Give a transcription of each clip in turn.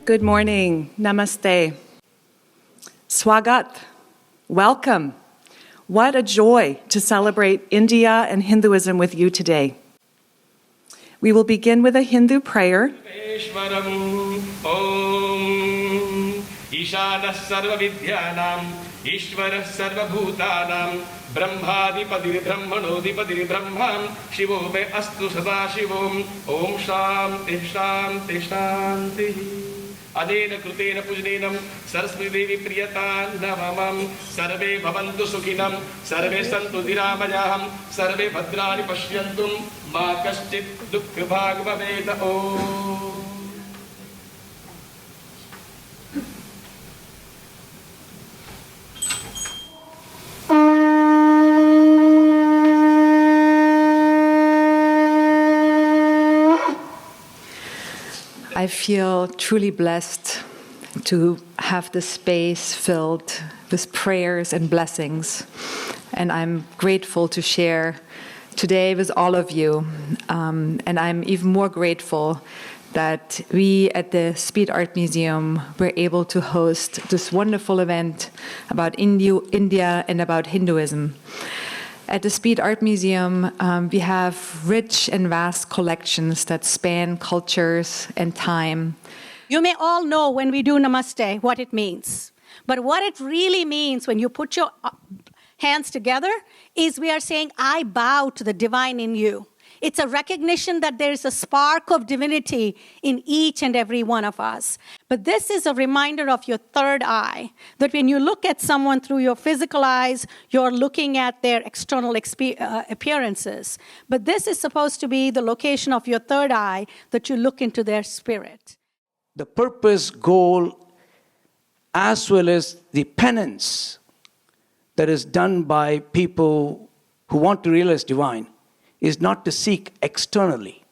Good morning. Namaste. Swagat. Welcome. What a joy to celebrate India and Hinduism with you today. We will begin with a Hindu prayer. Ishanas sarva vidyanam, Ishvaras sarva bhutanam, Brahmadipadir Brahmanodipadir Brahman, Shivo me astu sada shivom, Om Shanti Shanti Shanti. Adena krutena pujanenam, Saraswati Devi priyata navamam, Sarve bhavantu sukhinam, Sarve santu dhiramayaham, Sarve bhadrani pashyantum, Ma kaschit dukkha bhagavaveta om. I feel truly blessed to have this space filled with prayers and blessings. And I'm grateful to share today with all of you. And I'm even more grateful that we at the Speed Art Museum were able to host this wonderful event about India and about Hinduism. At the Speed Art Museum, we have rich and vast collections that span cultures and time. You may all know when we do Namaste what it means. But what it really means when you put your hands together is we are saying, I bow to the divine in you. It's a recognition that there is a spark of divinity in each and every one of us. But this is a reminder of your third eye, that when you look at someone through your physical eyes, you're looking at their external appearances. But this is supposed to be the location of your third eye, that you look into their spirit. The purpose, goal, as well as the penance that is done by people who want to realize divine is not to seek externally,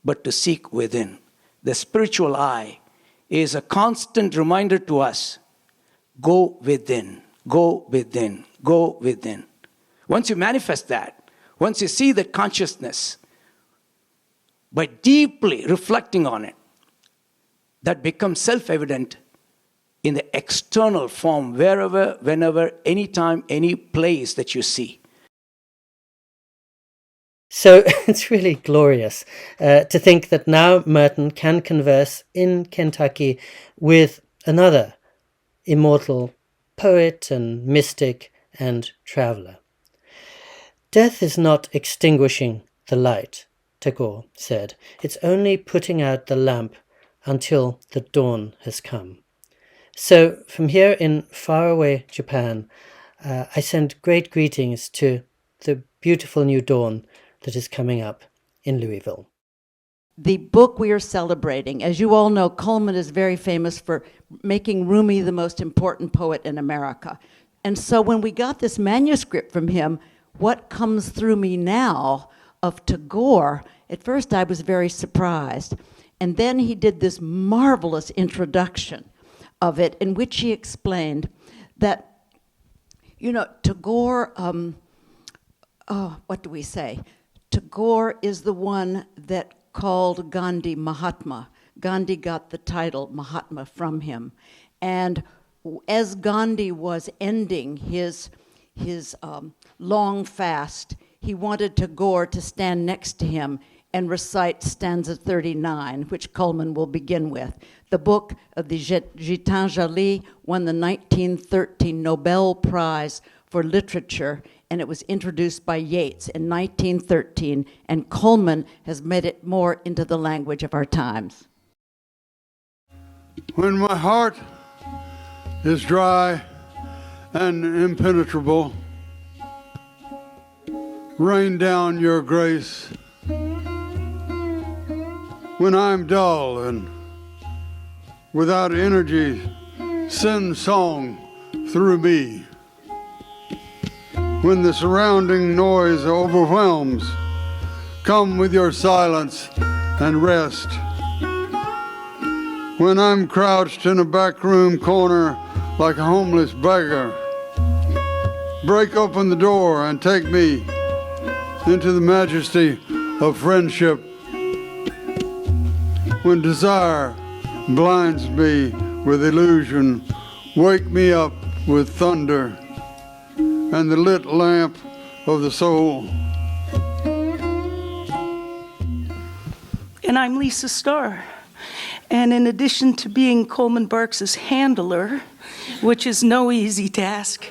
but to seek within. The spiritual eye is a constant reminder to us, go within, go within, go within. Once you manifest that, once you see that consciousness, by deeply reflecting on it, that becomes self-evident in the external form, wherever, whenever, anytime, any place that you see. So it's really glorious to think that now Merton can converse in Kentucky with another immortal poet and mystic and traveller. Death is not extinguishing the light, Tagore said. It's only putting out the lamp until the dawn has come. So from here in faraway Japan, I send great greetings to the beautiful new dawn that is coming up in Louisville. The book we are celebrating, as you all know, Coleman is very famous for making Rumi the most important poet in America. And so when we got this manuscript from him, what comes through me now of Tagore, at first I was very surprised. And then he did this marvelous introduction of it in which he explained that, Tagore, what do we say? Tagore is the one that called Gandhi Mahatma. Gandhi got the title Mahatma from him. And as Gandhi was ending his long fast, he wanted Tagore to stand next to him and recite stanza 39, which Coleman will begin with. The book of the Gitanjali won the 1913 Nobel Prize for Literature, and it was introduced by Yeats in 1913, and Coleman has made it more into the language of our times. When my heart is dry and impenetrable, rain down your grace. When I'm dull and without energy, send song through me. When the surrounding noise overwhelms, come with your silence and rest. When I'm crouched in a backroom corner like a homeless beggar, break open the door and take me into the majesty of friendship. When desire blinds me with illusion. Wake me up with thunder and the lit lamp of the soul. And I'm Lisa Starr. And in addition to being Coleman Barks' handler, which is no easy task,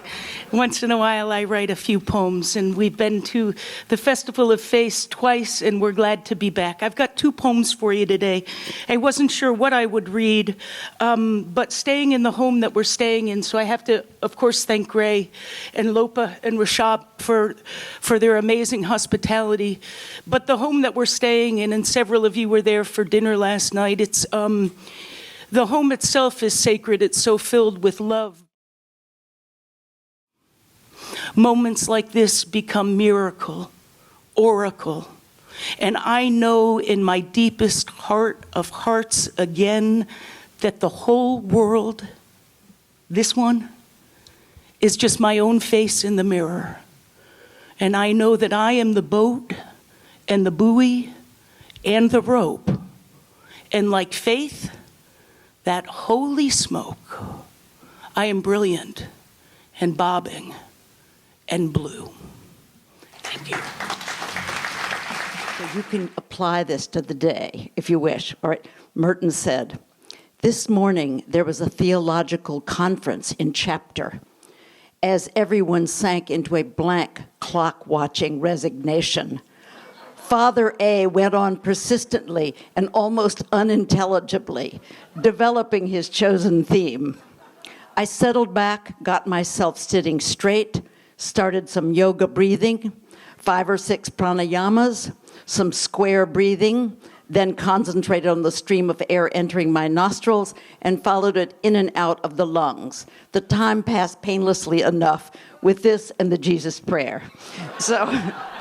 once in a while I write a few poems, and we've been to the Festival of Faith twice, and we're glad to be back. I've got 2 poems for you today. I wasn't sure what I would read, but staying in the home that we're staying in, so I have to, of course, thank Gray and Lopa and Rashab for their amazing hospitality. But the home that we're staying in, and several of you were there for dinner last night, it's the home itself is sacred. It's so filled with love. Moments like this become miracle, oracle. And I know in my deepest heart of hearts again that the whole world, this one, is just my own face in the mirror. And I know that I am the boat and the buoy and the rope. And like faith, that holy smoke, I am brilliant and bobbing and blue. Thank you. So you can apply this to the day, if you wish. All right. Merton said, "This morning there was a theological conference in chapter. As everyone sank into a blank clock-watching resignation, Father A went on persistently and almost unintelligibly, developing his chosen theme. I settled back, got myself sitting straight, started some yoga breathing, 5 or 6 pranayamas, some square breathing, then concentrated on the stream of air entering my nostrils and followed it in and out of the lungs. The time passed painlessly enough with this and the Jesus prayer." So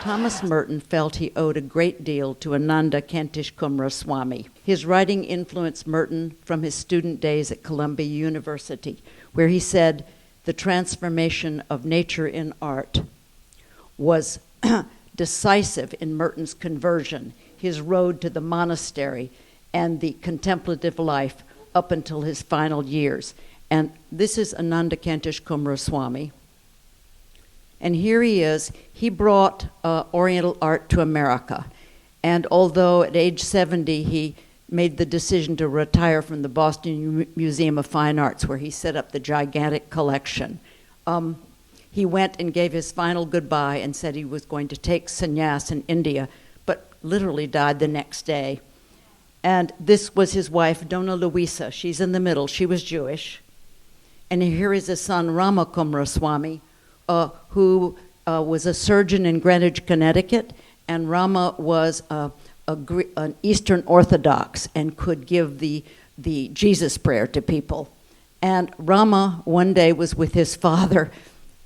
Thomas Merton felt he owed a great deal to Ananda Kentish Coomaraswamy. His writing influenced Merton from his student days at Columbia University, where he said, "The transformation of nature in art was decisive in Merton's conversion, his road to the monastery, and the contemplative life up until his final years." And this is Ananda Kentish Coomaraswamy. And here he is. He brought Oriental art to America. And although at age 70 he made the decision to retire from the Boston Museum of Fine Arts, where he set up the gigantic collection, he went and gave his final goodbye and said he was going to take sannyas in India, but literally died the next day. And this was his wife, Dona Luisa. She's in the middle. She was Jewish. And here is his son, Rama Coomaraswamy, who was a surgeon in Greenwich, Connecticut, and Rama was an Eastern Orthodox and could give the Jesus prayer to people. And Rama one day was with his father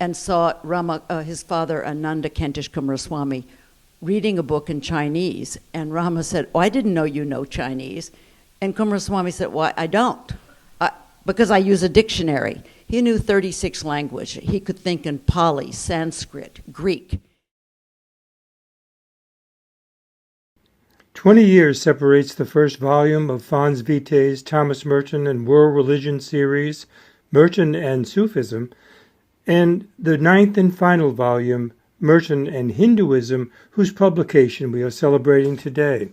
and saw his father, Ananda Kentish Coomaraswamy, reading a book in Chinese. And Rama said, "Oh, I didn't know you know Chinese." And Coomaraswamy said, "Why, I don't, because I use a dictionary." He knew 36 languages. He could think in Pali, Sanskrit, Greek. 20 years separates the first volume of Fons Vitae's Thomas Merton and World Religion series, Merton and Sufism, and the 9th and final volume, Merton and Hinduism, whose publication we are celebrating today.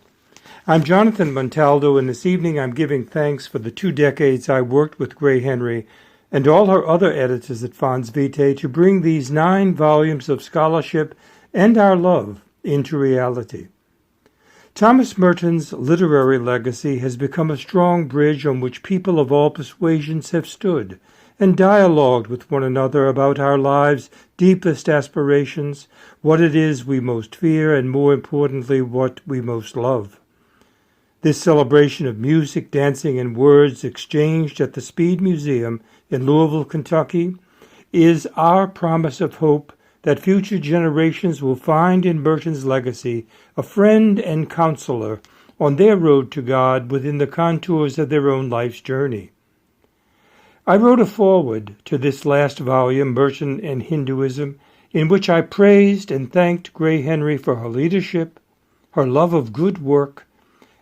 I'm Jonathan Montaldo, and this evening I'm giving thanks for the 2 decades I worked with Gray Henry and all her other editors at Fons Vitae to bring these 9 volumes of scholarship and our love into reality. Thomas Merton's literary legacy has become a strong bridge on which people of all persuasions have stood and dialogued with one another about our lives' deepest aspirations, what it is we most fear, and more importantly, what we most love. This celebration of music, dancing, and words exchanged at the Speed Museum in Louisville, Kentucky, is our promise of hope that future generations will find in Merton's legacy a friend and counselor on their road to God within the contours of their own life's journey. I wrote a foreword to this last volume, Merton and Hinduism, in which I praised and thanked Gray Henry for her leadership, her love of good work,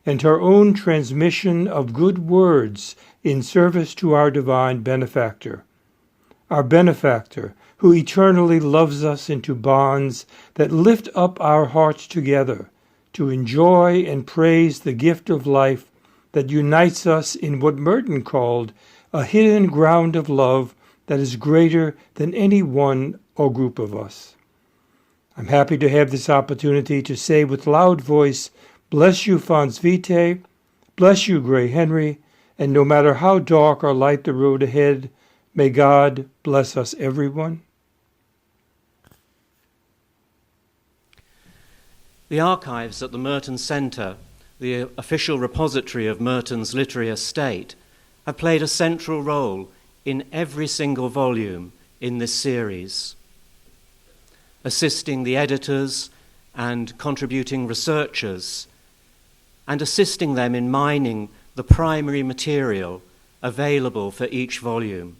and to our own transmission of good words in service to our divine benefactor. Our benefactor, who eternally loves us into bonds that lift up our hearts together to enjoy and praise the gift of life that unites us in what Merton called a hidden ground of love that is greater than any one or group of us. I'm happy to have this opportunity to say with loud voice, bless you, Fons Vitae, bless you, Gray Henry, and no matter how dark or light the road ahead, may God bless us, everyone. The archives at the Merton Centre, the official repository of Merton's literary estate, have played a central role in every single volume in this series, assisting the editors and contributing researchers, and assisting them in mining the primary material available for each volume.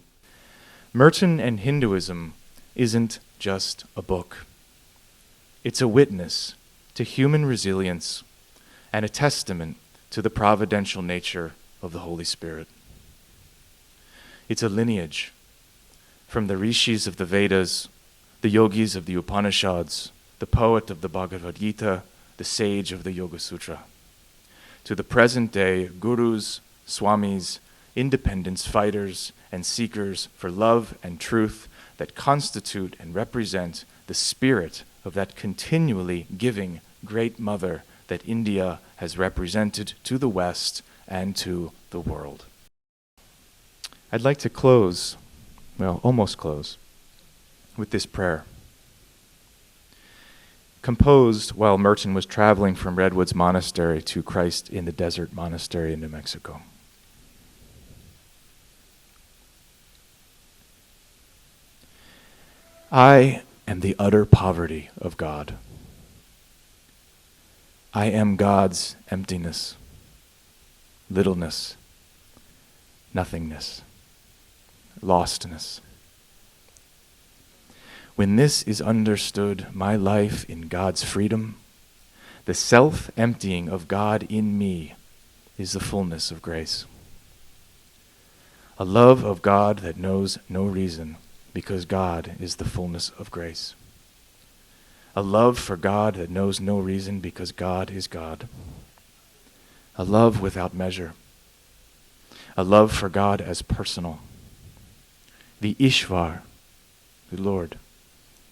Merton and Hinduism isn't just a book. It's a witness to human resilience and a testament to the providential nature of the Holy Spirit. It's a lineage from the rishis of the Vedas, the yogis of the Upanishads, the poet of the Bhagavad Gita, the sage of the Yoga Sutra, to the present-day gurus, swamis, independence fighters, and seekers for love and truth that constitute and represent the spirit of that continually giving great mother that India has represented to the West and to the world. I'd like to close, well, almost close, with this prayer. Composed while Merton was traveling from Redwoods Monastery to Christ in the Desert Monastery in New Mexico. I am the utter poverty of God. I am God's emptiness, littleness, nothingness, lostness. When this is understood, my life in God's freedom, the self-emptying of God in me is the fullness of grace. A love of God that knows no reason, because God is the fullness of grace. A love for God that knows no reason, because God is God. A love without measure. A love for God as personal. The Ishvar, the Lord,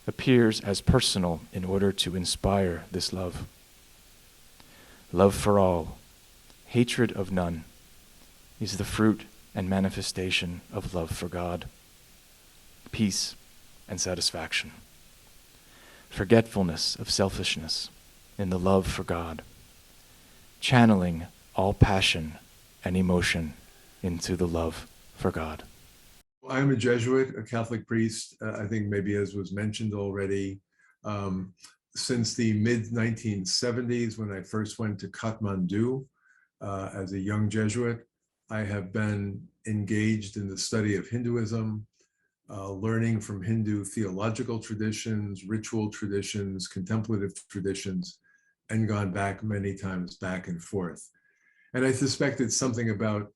appears as personal in order to inspire this love. Love for all, hatred of none, is the fruit and manifestation of love for God. Peace and satisfaction. Forgetfulness of selfishness in the love for God. Channeling all passion and emotion into the love for God. I'm a Jesuit, a Catholic priest, I think maybe as was mentioned already, since the mid-1970s when I first went to Kathmandu as a young Jesuit. I have been engaged in the study of Hinduism, learning from Hindu theological traditions, ritual traditions, contemplative traditions, and gone back many times back and forth. And I suspect it's something about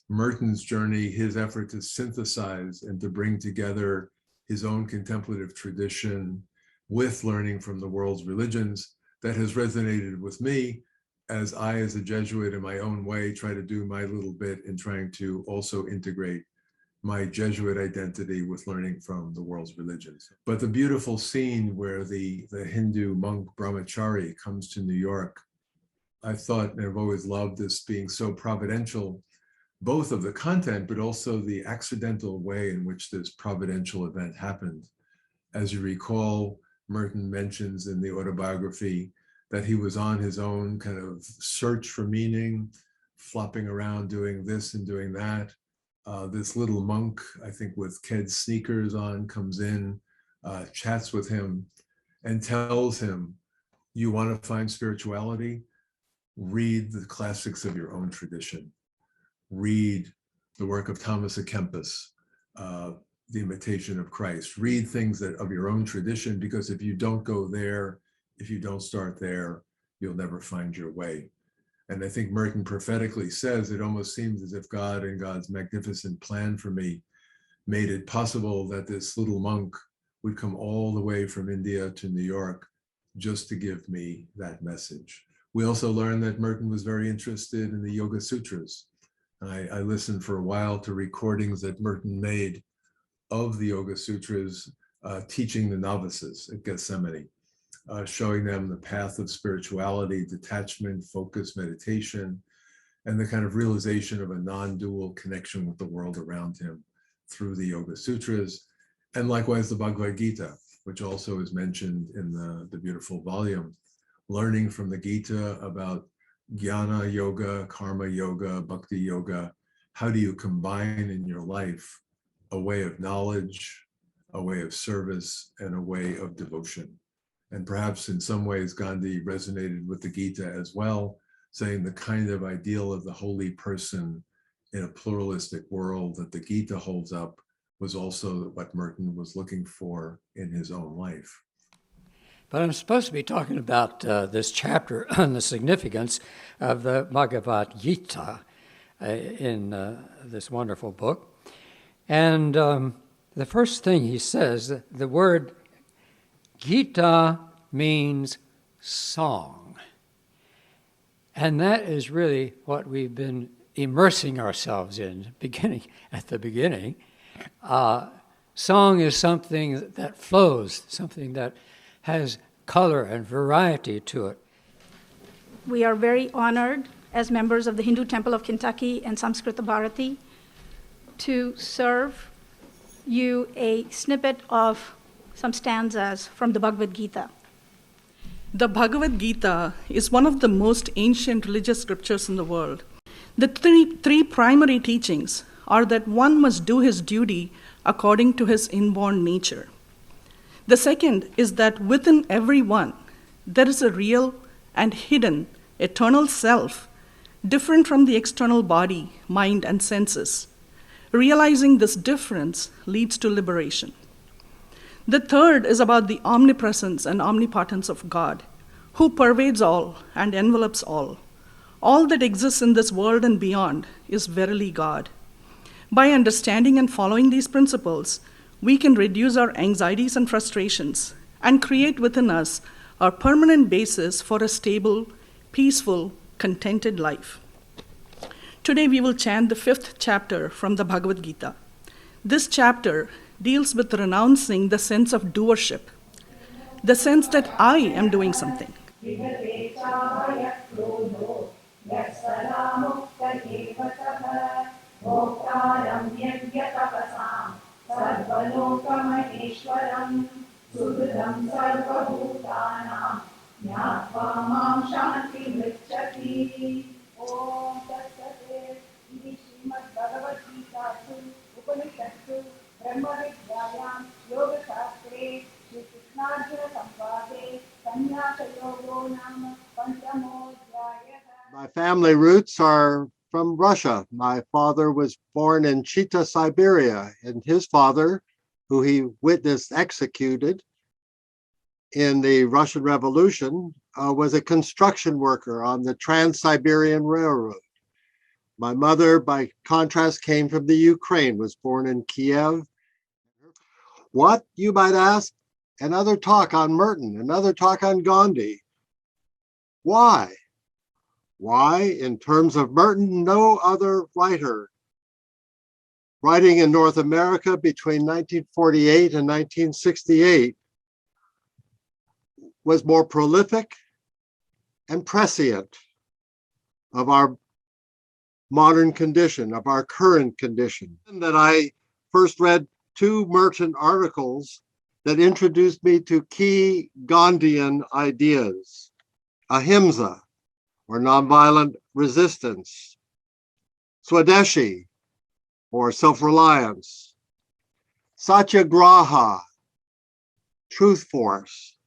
Merton's journey, his effort to synthesize and to bring together his own contemplative tradition with learning from the world's religions that has resonated with me as I, as a Jesuit in my own way, try to do my little bit in trying to also integrate my Jesuit identity with learning from the world's religions. But the beautiful scene where the Hindu monk brahmachari comes to New York, I thought, and I've always loved this being so providential, both of the content, but also the accidental way in which this providential event happened. As you recall, Merton mentions in the autobiography that he was on his own kind of search for meaning, flopping around doing this and doing that. This little monk, I think with Ked's sneakers on, comes in, chats with him, and tells him, you want to find spirituality? Read the classics of your own tradition. Read the work of Thomas à Kempis, The Imitation of Christ. Read things that of your own tradition, because if you don't go there, if you don't start there, you'll never find your way. And I think Merton prophetically says it almost seems as if God and God's magnificent plan for me made it possible that this little monk would come all the way from India to New York just to give me that message. We also learned that Merton was very interested in the Yoga Sutras. I listened for a while to recordings that Merton made of the Yoga Sutras, teaching the novices at Gethsemane, showing them the path of spirituality, detachment, focus, meditation, and the kind of realization of a non-dual connection with the world around him through the Yoga Sutras, and likewise the Bhagavad Gita, which also is mentioned in the beautiful volume, learning from the Gita about jnana yoga, karma yoga, bhakti yoga. How do you combine in your life a way of knowledge, a way of service, and a way of devotion? And perhaps in some ways, Gandhi resonated with the Gita as well, saying the kind of ideal of the holy person in a pluralistic world that the Gita holds up was also what Merton was looking for in his own life. But I'm supposed to be talking about this chapter on the significance of the Bhagavad Gita in this wonderful book. And the first thing he says, the word Gita means song. And that is really what we've been immersing ourselves in at the beginning. Song is something that flows, something that has color and variety to it. We are very honored as members of the Hindu Temple of Kentucky and Samskrita Bharati to serve you a snippet of some stanzas from the Bhagavad Gita. The Bhagavad Gita is one of the most ancient religious scriptures in the world. The three primary teachings are that one must do his duty according to his inborn nature. The second is that within everyone, there is a real and hidden eternal self, different from the external body, mind, and senses. Realizing this difference leads to liberation. The third is about the omnipresence and omnipotence of God, who pervades all and envelops all. All that exists in this world and beyond is verily God. By understanding and following these principles, we can reduce our anxieties and frustrations and create within us a permanent basis for a stable, peaceful, contented life. Today we will chant the 5th chapter from the Bhagavad Gita. This chapter deals with renouncing the sense of doership, the sense that I am doing something. My family roots are from Russia. My father was born in Chita, Siberia, and his father, who he witnessed executed in the Russian Revolution, was a construction worker on the Trans-Siberian Railroad. My mother, by contrast, came from the Ukraine, was born in Kiev. What, you might ask? Another talk on Merton, another talk on Gandhi. Why? Why, in terms of Merton, no other writer writing in North America between 1948 and 1968 was more prolific and prescient of our modern condition, of our current condition. And that I first read 2 Merton articles that introduced me to key Gandhian ideas: ahimsa, or nonviolent resistance; Swadeshi, or self-reliance; Satyagraha, truth force;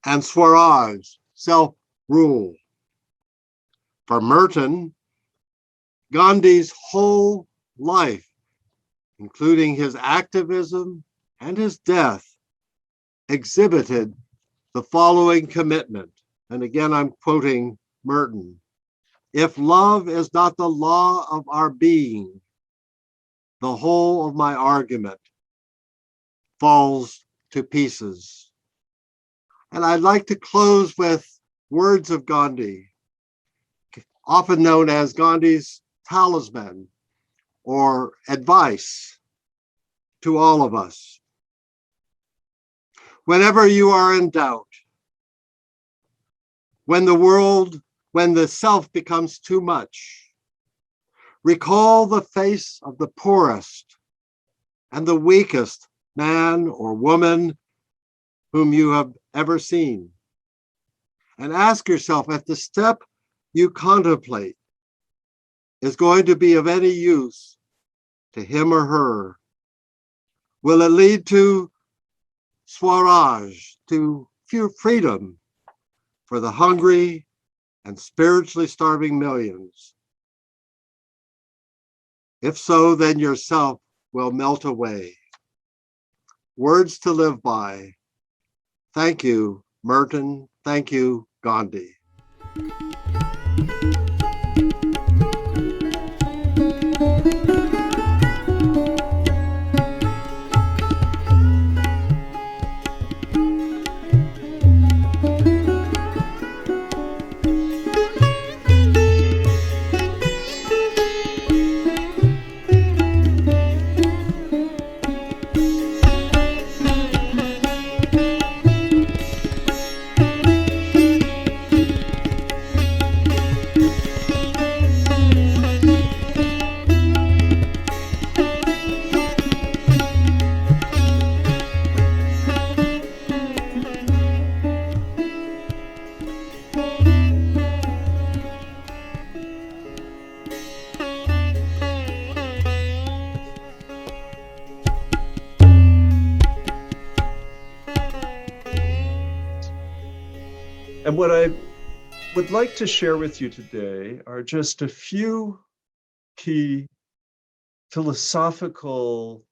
and Swaraj, self-rule. For Merton, Gandhi's whole life, including his activism and his death, exhibited the following commitment. And again, I'm quoting Merton. If love is not the law of our being, the whole of my argument falls to pieces. And I'd like to close with words of Gandhi, often known as Gandhi's talisman or advice to all of us. Whenever you are in doubt, when the self becomes too much, recall the face of the poorest and the weakest man or woman whom you have ever seen. And ask yourself if the step you contemplate is going to be of any use to him or her. Will it lead to Swaraj, to freedom for the hungry and spiritually starving millions? If so, then yourself will melt away. Words to live by. Thank you, Merton. Thank you, Gandhi. And what I would like to share with you today are just a few key philosophical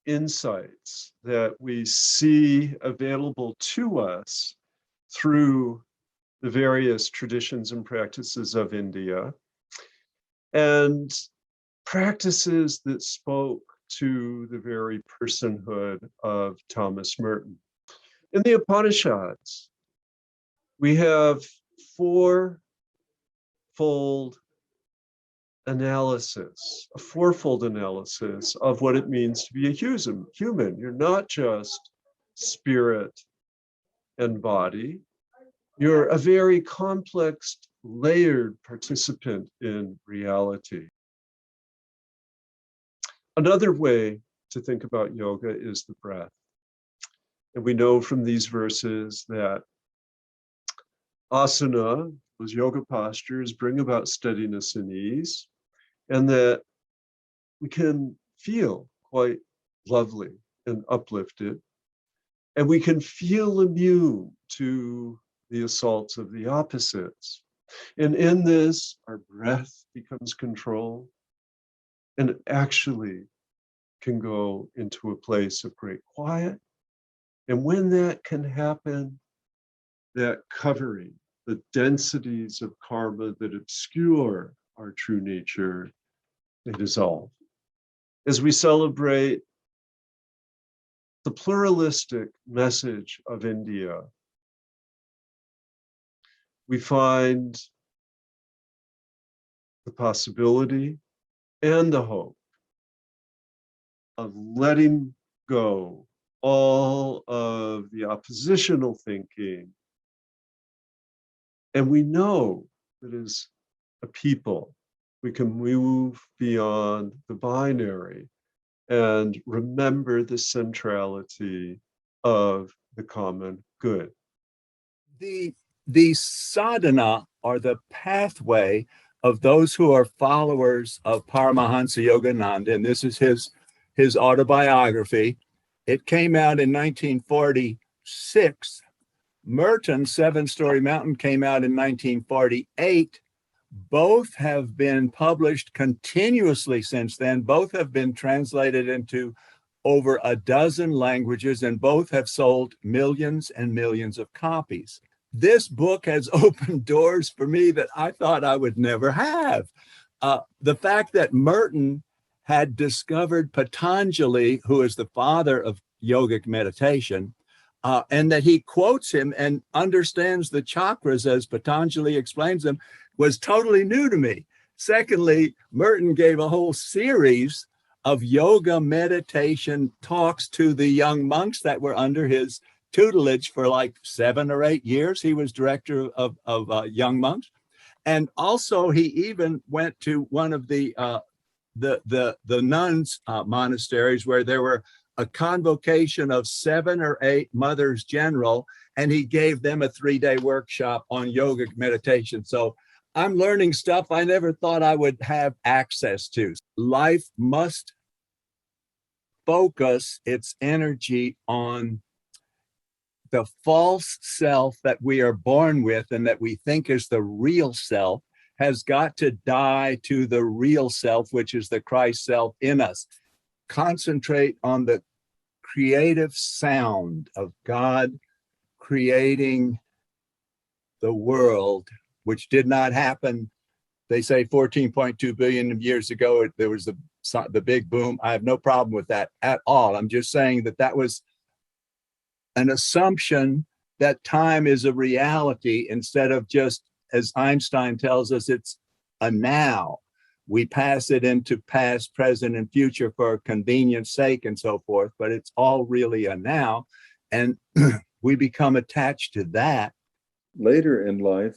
insights that we see available to us through the various traditions and practices of India, and practices that spoke to the very personhood of Thomas Merton. In the Upanishads, we have fourfold analysis of what it means to be a human. You're not just spirit and body. You're a very complex, layered participant in reality. Another way to think about yoga is the breath. And we know from these verses that asana, those yoga postures, bring about steadiness and ease, and that we can feel quite lovely and uplifted, and we can feel immune to the assaults of the opposites. And in this, our breath becomes controlled, and it actually can go into a place of great quiet. And when that can happen, that covering, the densities of karma that obscure our true nature, they dissolve. As we celebrate the pluralistic message of India, we find the possibility and the hope of letting go all of the oppositional thinking. And we know that as a people, we can move beyond the binary and remember the centrality of the common good. The sadhana, or the pathway of those who are followers of Paramahansa Yogananda, and this is his autobiography. It came out in 1946. Merton's Seven Story Mountain came out in 1948. Both have been published continuously since then. Both have been translated into over a dozen languages, and both have sold millions and millions of copies. this book has opened doors for me that I thought I would never have. The fact that Merton had discovered Gitanjali, who is the father of yogic meditation, and that he quotes him and understands the chakras as Gitanjali explains them, was totally new to me. Secondly, Merton gave a whole series of yoga meditation talks to the young monks that were under his tutelage for like 7 or 8 years. He was director of young monks. And also he even went to one of the nuns' monasteries where there were a convocation of 7 or 8 mothers general, and he gave them a 3-day workshop on yogic meditation. So I'm learning stuff I never thought I would have access to. Life must focus its energy on the false self that we are born with and that we think is the real self has got to die to the real self, which is the Christ self in us. Concentrate on the creative sound of God creating the world, which did not happen. They say 14.2 billion years ago, there was the big boom. I have no problem with that at all. I'm just saying that that was an assumption that time is a reality instead of just, as Einstein tells us, it's a now. We pass it into past, present, and future for convenience sake and so forth, but it's all really a now. And we become attached to that. Later in life,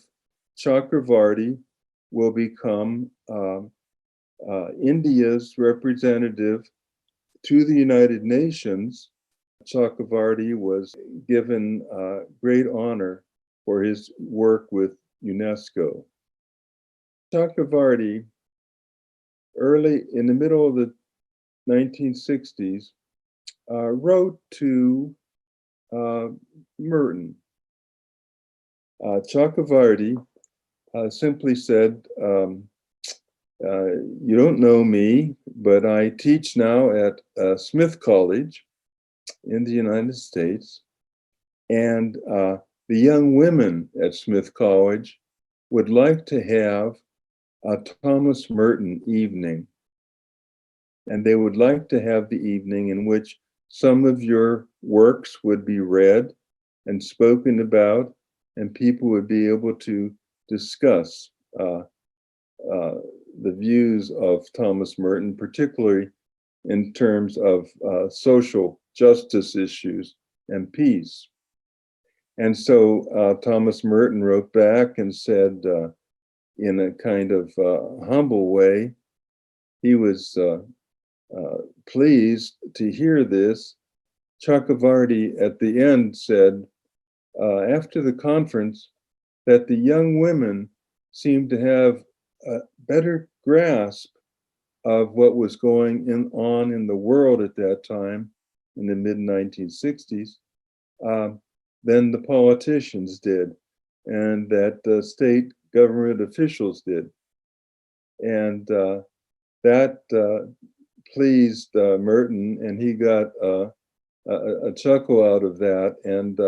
Chakravarti will become India's representative to the United Nations. Chakravarti was given great honor for his work with UNESCO. Chakravarti, early in the middle of the 1960s, wrote to Merton. Chakravarti simply said, you don't know me, but I teach now at Smith College in the United States, and the young women at Smith College would like to have a Thomas Merton evening. And they would like to have the evening in which some of your works would be read and spoken about, and people would be able to discuss the views of Thomas Merton, particularly in terms of social justice issues and peace. And so Thomas Merton wrote back and said, in a kind of humble way, he was pleased to hear this. Chakravarti at the end said, after the conference, that the young women seemed to have a better grasp of what was going on in the world at that time, in the mid-1960s, than the politicians did, and that the state government officials did. And that pleased Merton, and he got a chuckle out of that, and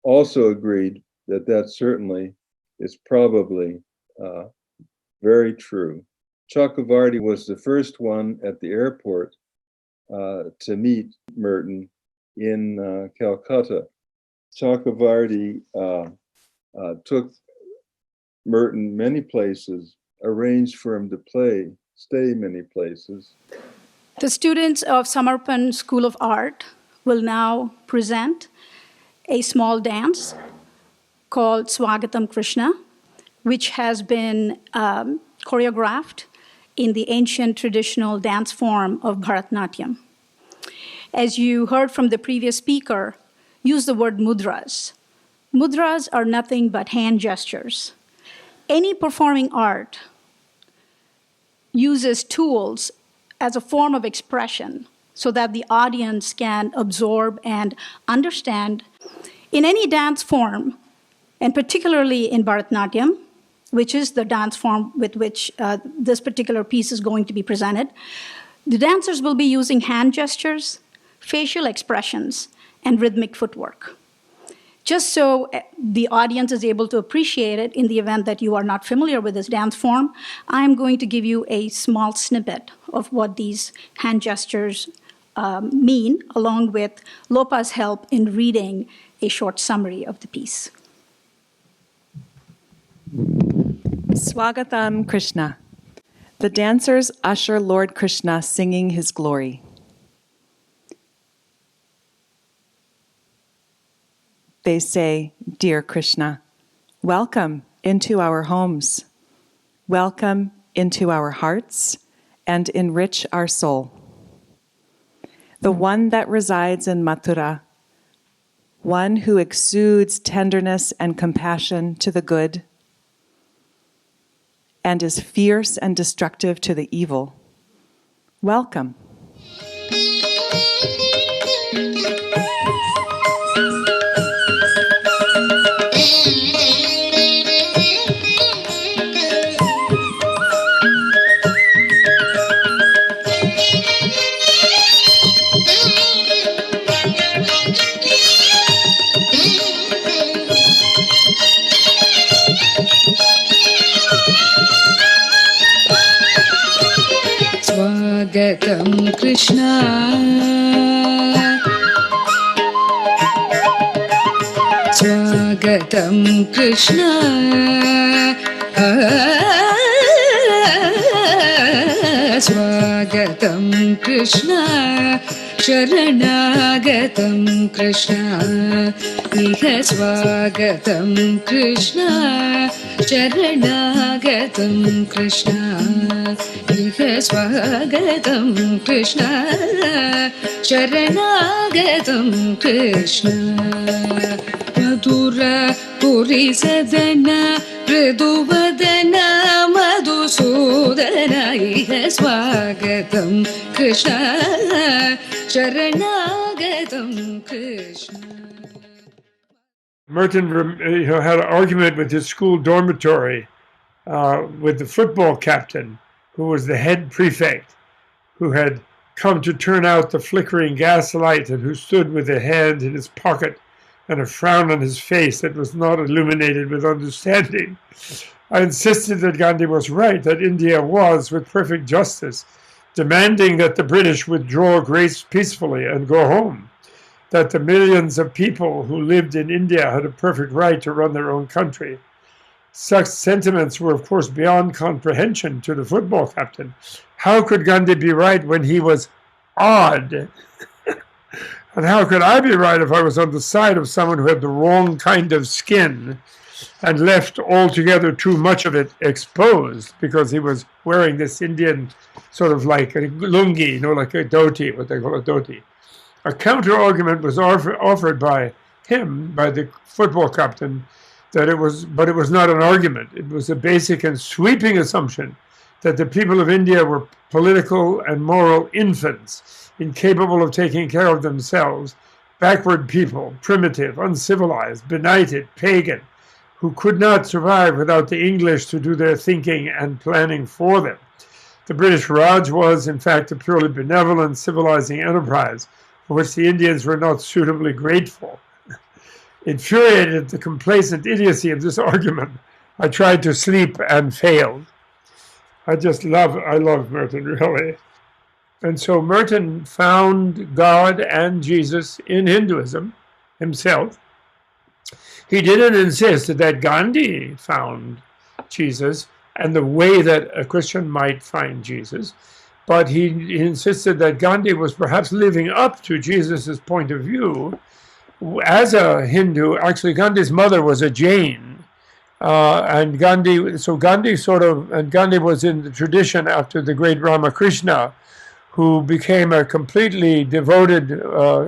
also agreed that that certainly is probably very true. Chakravarti was the first one at the airport to meet Merton in Calcutta. Chakravarti took Merton many places, arranged for him to stay many places. The students of Samarpan School of Art will now present a small dance called SWAGATAM Krishna, which has been choreographed in the ancient traditional dance form of Bharatanatyam. As you heard from the previous speaker, use the word mudras. Mudras are nothing but hand gestures. Any performing art uses tools as a form of expression so that the audience can absorb and understand. In any dance form, and particularly in Bharatanatyam, which is the dance form with which this particular piece is going to be presented, the dancers will be using hand gestures, facial expressions, and rhythmic footwork. Just so the audience is able to appreciate it in the event that you are not familiar with this dance form, I'm going to give you a small snippet of what these hand gestures mean, along with Lopa's help in reading a short summary of the piece. SWAGATAM Krishna. The dancers usher Lord Krishna singing his glory. They say, "Dear Krishna, welcome into our homes. Welcome into our hearts and enrich our soul. The one that resides in Mathura, one who exudes tenderness and compassion to the good and is fierce and destructive to the evil. Welcome." Swagatam Krishna. Swagatam Krishna. Swagatam Krishna. Sharanagatam Krishna. Iha Swagatam Krishna. Sharanagatam Krishna. Iha Swagatam Krishna. Sharanagatam Krishna. Madhura Puri Sadana Praduvadana Madhusudana. Iha Swagatam Krishna. Sharanagatam Krishna. Merton had an argument with his school dormitory with the football captain, who was the head prefect, who had come to turn out the flickering gas light and who stood with a hand in his pocket and a frown on his face that was not illuminated with understanding. I insisted that Gandhi was right, that India was, with perfect justice, demanding that the British withdraw peacefully and go home, that the millions of people who lived in India had a perfect right to run their own country. Such sentiments were, of course, beyond comprehension to the football captain. How could Gandhi be right when he was odd? And how could I be right if I was on the side of someone who had the wrong kind of skin and left altogether too much of it exposed because he was wearing this Indian sort of like a lungi, like a dhoti, what they call a dhoti. A counter-argument was offered by him, by the football captain, but it was not an argument. It was a basic and sweeping assumption that the people of India were political and moral infants, incapable of taking care of themselves, backward people, primitive, uncivilized, benighted, pagan, who could not survive without the English to do their thinking and planning for them. The British Raj was, in fact, a purely benevolent, civilizing enterprise for which the Indians were not suitably grateful. Infuriated at the complacent idiocy of this argument, I tried to sleep and failed. I love Merton, really. And so Merton found God and Jesus in Hinduism himself. He didn't insist that Gandhi found Jesus and the way that a Christian might find Jesus, but he insisted that Gandhi was perhaps living up to Jesus's point of view. As a Hindu, actually Gandhi's mother was a Jain, and Gandhi was in the tradition after the great Ramakrishna, who became a completely devoted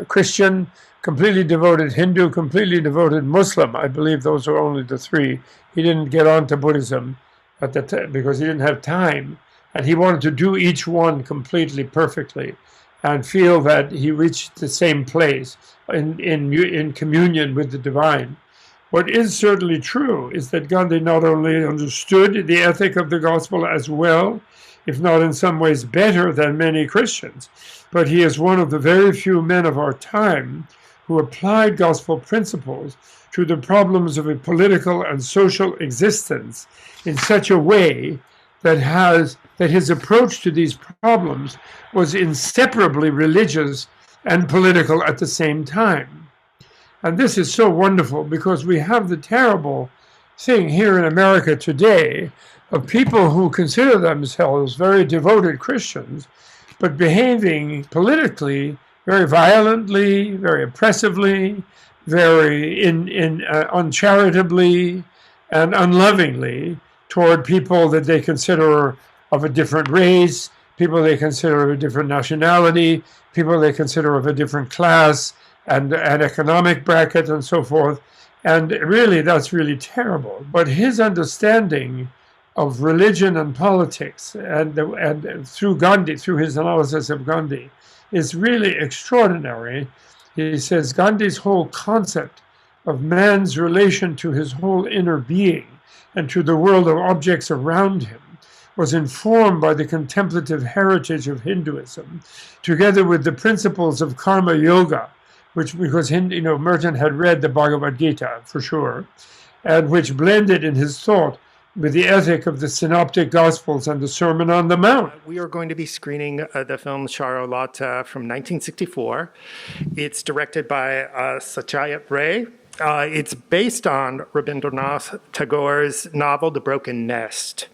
Christian, completely devoted Hindu, completely devoted Muslim. I believe those are only the three. He didn't get on to Buddhism at the time because he didn't have time, and he wanted to do each one completely perfectly and feel that he reached the same place in communion with the divine. What is certainly true is that Gandhi not only understood the ethic of the gospel as well, if not in some ways better than many Christians, but he is one of the very few men of our time who applied gospel principles to the problems of a political and social existence in such a way that his approach to these problems was inseparably religious and political at the same time. And this is so wonderful because we have the terrible thing here in America today of people who consider themselves very devoted Christians, but behaving politically very violently, very oppressively, very uncharitably and unlovingly toward people that they consider of a different race, people they consider of a different nationality, people they consider of a different class and economic bracket and so forth. And really, that's really terrible. But his understanding of religion and politics and through Gandhi, through his analysis of Gandhi, is really extraordinary. He says Gandhi's whole concept of man's relation to his whole inner being and to the world of objects around him was informed by the contemplative heritage of Hinduism, together with the principles of karma yoga, which, because Merton had read the Bhagavad Gita for sure, and which blended in his thought with the ethic of the Synoptic Gospels and the Sermon on the Mount. We are going to be screening the film Charlotte from 1964. It's directed by Satyajit Ray. It's based on Rabindranath Tagore's novel, The Broken Nest.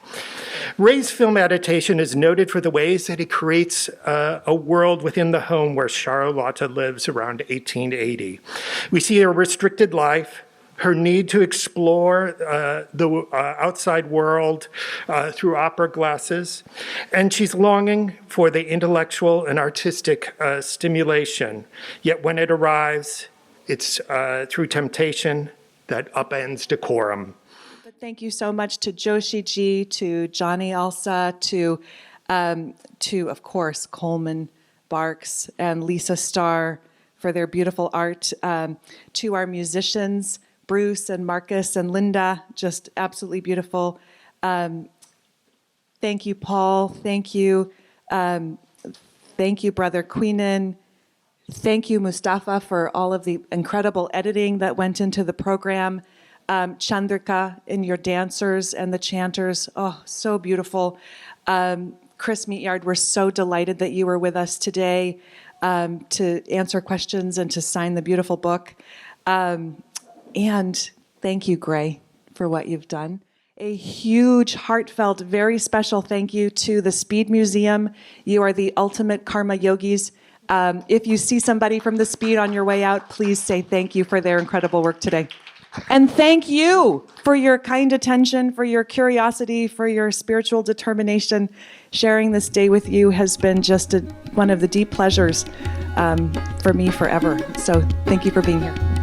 Ray's film adaptation is noted for the ways that he creates a world within the home where Charlotte lives around 1880. We see a restricted life, her need to explore the outside world through opera glasses, and she's longing for the intellectual and artistic stimulation. Yet when it arrives, it's through temptation that upends decorum. But thank you so much to Joshi Ji, to Johnny Alsa, to of course Coleman Barks and Lisa Starr for their beautiful art, to our musicians, Bruce and Marcus and Linda, just absolutely beautiful. Thank you, Paul. Thank you, Brother Queenan. Thank you, Mustafa, for all of the incredible editing that went into the program. Chandrika and your dancers and the chanters, oh, so beautiful. Chris Meatyard, we're so delighted that you were with us today to answer questions and to sign the beautiful book. And thank you, Gray, for what you've done. A huge, heartfelt, very special thank you to the Speed Museum. You are the ultimate karma yogis. If you see somebody from the Speed on your way out, please say thank you for their incredible work today. And thank you for your kind attention, for your curiosity, for your spiritual determination. Sharing this day with you has been just one of the deep pleasures for me forever. So thank you for being here.